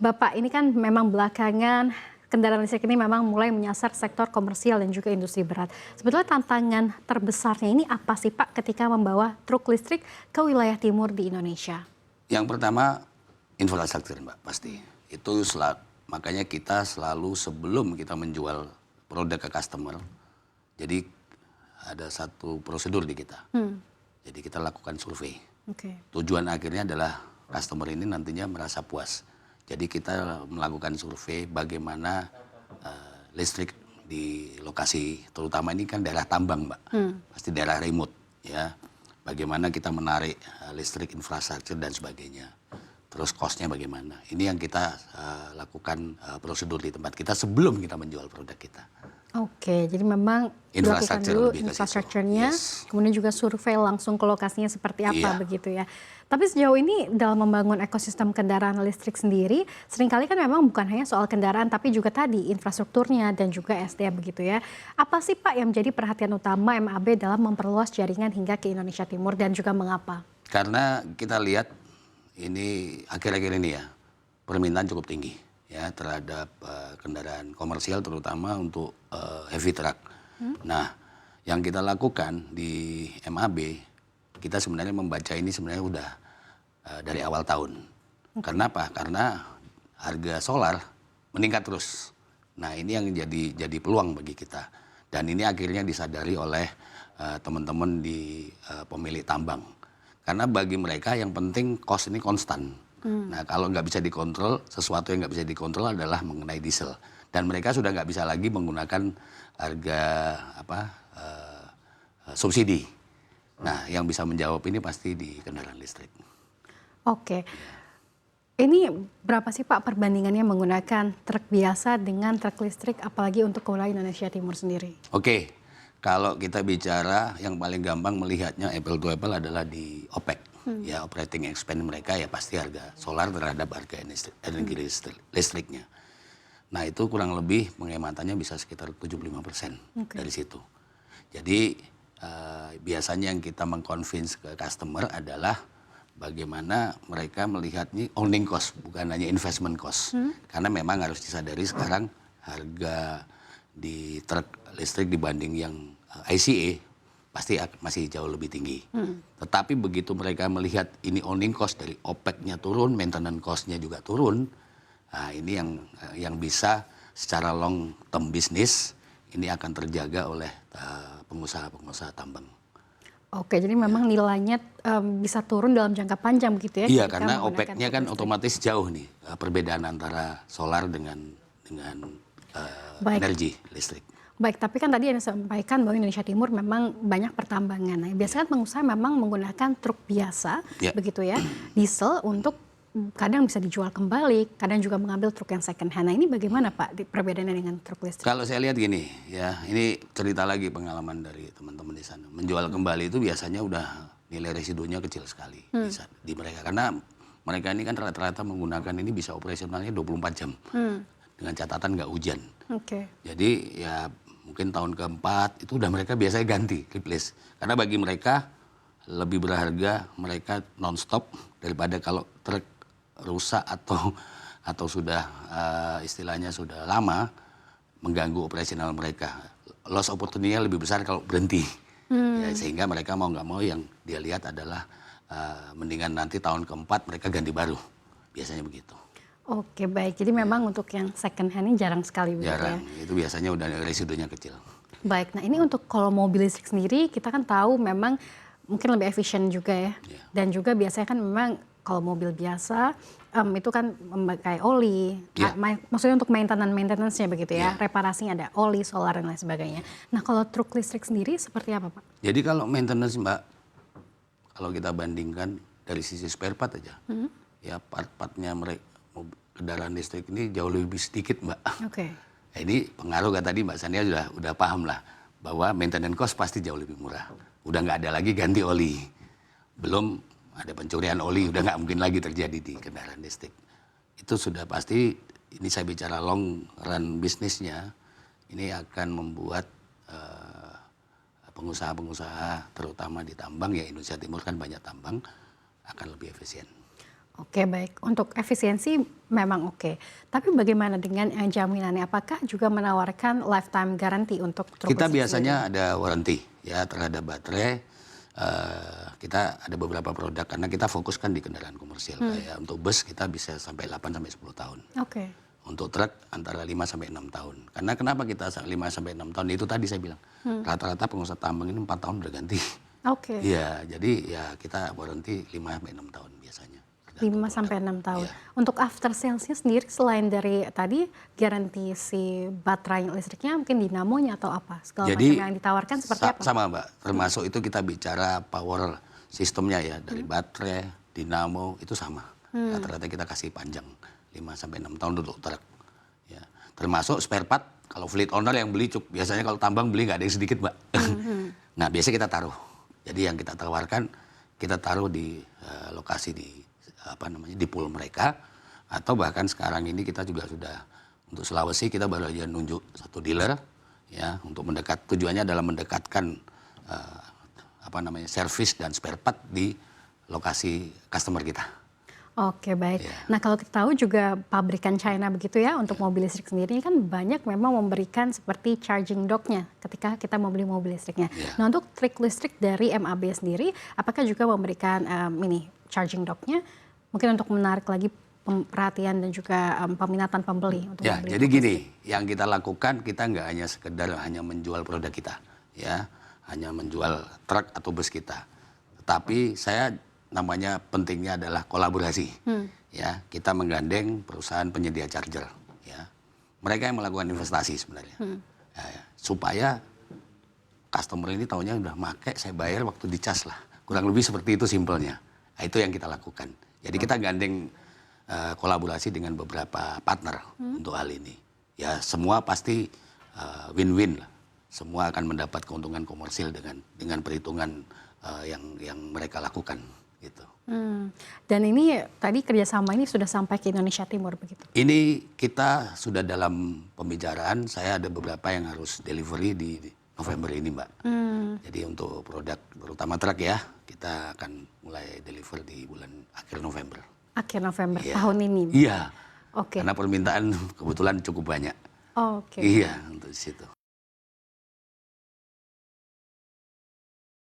Bapak, ini kan memang belakangan kendaraan listrik ini memang mulai menyasar sektor komersial dan juga industri berat. Sebetulnya tantangan terbesarnya ini apa sih Pak ketika membawa truk listrik ke wilayah timur di Indonesia? Yang pertama infrastruktur Mbak, pasti. Makanya kita selalu sebelum kita menjual produk ke customer, jadi ada satu prosedur di kita. Jadi kita lakukan survei. Tujuan akhirnya adalah customer ini nantinya merasa puas. Jadi kita melakukan survei bagaimana listrik di lokasi, terutama ini kan daerah tambang Mbak, pasti daerah remote ya. Bagaimana kita menarik listrik, infrastruktur dan sebagainya. Terus cost-nya bagaimana. Ini yang kita lakukan prosedur di tempat kita sebelum kita menjual produk kita. Oke, jadi memang dilakukan dulu infrastrukturnya, kemudian juga survei langsung ke lokasinya seperti apa begitu ya. Tapi sejauh ini dalam membangun ekosistem kendaraan listrik sendiri, seringkali kan memang bukan hanya soal kendaraan, tapi juga tadi infrastrukturnya dan juga SDM begitu ya. Apa sih Pak yang menjadi perhatian utama MAB dalam memperluas jaringan hingga ke Indonesia Timur dan juga mengapa? Karena kita lihat ini akhir-akhir ini ya, permintaan cukup tinggi ya terhadap kendaraan komersial terutama untuk heavy truck. Nah, yang kita lakukan di MAB, kita sebenarnya membaca ini sebenarnya udah dari awal tahun. Karena apa? Karena harga solar meningkat terus. Nah, ini yang jadi peluang bagi kita. Dan ini akhirnya disadari oleh teman-teman di pemilik tambang. Karena bagi mereka yang penting cost ini konstan. Nah, kalau nggak bisa dikontrol, sesuatu yang nggak bisa dikontrol adalah mengenai diesel. Dan mereka sudah nggak bisa lagi menggunakan harga subsidi. Nah, yang bisa menjawab ini pasti di kendaraan listrik. Oke. Ini berapa sih Pak perbandingannya menggunakan truk biasa dengan truk listrik, apalagi untuk wilayah Indonesia Timur sendiri? Oke, kalau kita bicara yang paling gampang melihatnya apple to apple adalah di OPEC. Ya, operating expense mereka ya pasti harga solar terhadap harga energi listriknya. Nah, itu kurang lebih penghematannya bisa sekitar 75% dari situ. Jadi biasanya yang kita mengconvince ke customer adalah bagaimana mereka melihatnya owning cost, bukan hanya investment cost. Karena memang harus disadari sekarang harga di truk listrik dibanding yang ICE pasti masih jauh lebih tinggi. Tetapi begitu mereka melihat ini owning cost dari OPEC-nya turun, maintenance cost-nya juga turun, nah ini yang bisa secara long term bisnis ini akan terjaga oleh pengusaha-pengusaha tambang. Oke, jadi memang nilainya bisa turun dalam jangka panjang begitu ya? Iya, karena OPEC-nya kan otomatis jauh nih perbedaan antara solar dengan energi listrik. Baik, tapi kan tadi Anda sampaikan bahwa Indonesia Timur memang banyak pertambangan. Nah, biasanya pengusaha memang menggunakan truk biasa, begitu ya, diesel untuk kadang bisa dijual kembali, kadang juga mengambil truk yang second hand. Nah, ini bagaimana Pak perbedaannya dengan truk listrik? Kalau saya lihat gini, ya ini cerita lagi pengalaman dari teman-teman di sana. Menjual kembali itu biasanya udah nilai residunya kecil sekali di mereka. Karena mereka ini kan rata-rata menggunakan ini bisa operasionalnya 24 jam. Dengan catatan nggak hujan. Jadi ya mungkin tahun keempat itu udah mereka biasanya ganti, replace. Karena bagi mereka lebih berharga mereka non-stop daripada kalau truk rusak atau sudah istilahnya sudah lama mengganggu operasional mereka. Loss opportunity-nya lebih besar kalau berhenti. Ya, sehingga mereka mau nggak mau yang dia lihat adalah mendingan nanti tahun keempat mereka ganti baru. Biasanya begitu. Oke, baik. Jadi memang untuk yang second hand ini jarang sekali. Jarang, itu biasanya udah residunya kecil. Baik, nah ini untuk kalau mobil listrik sendiri kita kan tahu memang mungkin lebih efisien juga ya. Dan juga biasanya kan memang kalau mobil biasa itu kan memakai oli. Maksudnya untuk maintenance-nya begitu ya. Reparasinya ada oli, solar dan lain sebagainya. Nah kalau truk listrik sendiri seperti apa Pak? Jadi kalau maintenance Mbak, kalau kita bandingkan dari sisi spare part aja, ya part-partnya mereka kendaraan listrik ini jauh lebih sedikit Mbak. Nah, ini pengaruh kan tadi Mbak Sania udah paham lah bahwa maintenance cost pasti jauh lebih murah. Udah nggak ada lagi ganti oli, belum ada pencurian oli, udah nggak mungkin lagi terjadi di kendaraan listrik. Itu sudah pasti. Ini saya bicara long run bisnisnya, ini akan membuat pengusaha-pengusaha terutama di tambang ya Indonesia Timur kan banyak tambang akan lebih efisien. Oke, baik. Untuk efisiensi memang oke. Tapi bagaimana dengan jaminannya? Apakah juga menawarkan lifetime guarantee untuk truk Kita listrik biasanya sendiri? ada warranty ya terhadap baterai. Kita ada beberapa produk karena kita fokuskan di kendaraan komersial. Kayak untuk bus kita bisa sampai 8 sampai 10 tahun. Oke. Untuk truk antara 5 sampai 6 tahun. Karena kenapa kita 5 sampai 6 tahun? Itu tadi saya bilang. Rata-rata pengusaha tambang ini 4 tahun udah ganti. Oke. Iya, jadi ya kita warranty 5 sampai 6 tahun biasanya. 5 sampai 6 tahun. Iya. Untuk after sales-nya sendiri selain dari tadi garansi si baterai listriknya, mungkin dinamonya atau apa? Segala Jadi macam yang ditawarkan seperti apa? sama Mbak, termasuk itu kita bicara power sistemnya ya, dari baterai, dinamo itu sama. Rata-rata kita kasih panjang 5 sampai 6 tahun untuk truk. Ya. Termasuk spare part, kalau fleet owner yang beli biasanya kalau tambang beli nggak ada yang sedikit Mbak. Nah biasanya kita taruh. Jadi yang kita tawarkan, kita taruh di lokasi di pool mereka, atau bahkan sekarang ini kita juga sudah untuk Sulawesi kita baru aja nunjuk satu dealer ya untuk tujuannya adalah mendekatkan servis dan spare part di lokasi customer kita. Oke, baik. Ya. Nah, kalau kita tahu juga pabrikan China begitu ya untuk mobil listrik sendiri kan banyak memang memberikan seperti charging dock-nya ketika kita mau beli mobil listriknya. Ya. Nah, untuk trik listrik dari MAB sendiri, apakah juga memberikan charging dock-nya mungkin untuk menarik lagi perhatian dan juga peminatan pembeli untuk Ya, membeli jadi mobil gini, listrik? yang kita lakukan kita nggak hanya sekedar menjual produk kita, ya, hanya menjual truk atau bus kita. Tetapi namanya pentingnya adalah kolaborasi, ya. Kita menggandeng perusahaan penyedia charger, ya. Mereka yang melakukan investasi sebenarnya, ya, supaya customer ini taunya udah make, saya bayar waktu dicas lah, kurang lebih seperti itu simpelnya. Nah, itu yang kita lakukan. Jadi kita gandeng kolaborasi dengan beberapa partner untuk hal ini. Ya semua pasti win-win lah. Semua akan mendapat keuntungan komersil dengan perhitungan yang mereka lakukan gitu. Dan ini tadi kerjasama ini sudah sampai ke Indonesia Timur begitu? Ini kita sudah dalam pembicaraan. Saya ada beberapa yang harus delivery di November ini Mbak. Jadi untuk produk terutama truk ya kita akan mulai deliver di bulan akhir November. Akhir November Iya. tahun ini? Iya. Oke. Karena permintaan kebetulan cukup banyak. Oke. Iya untuk situ.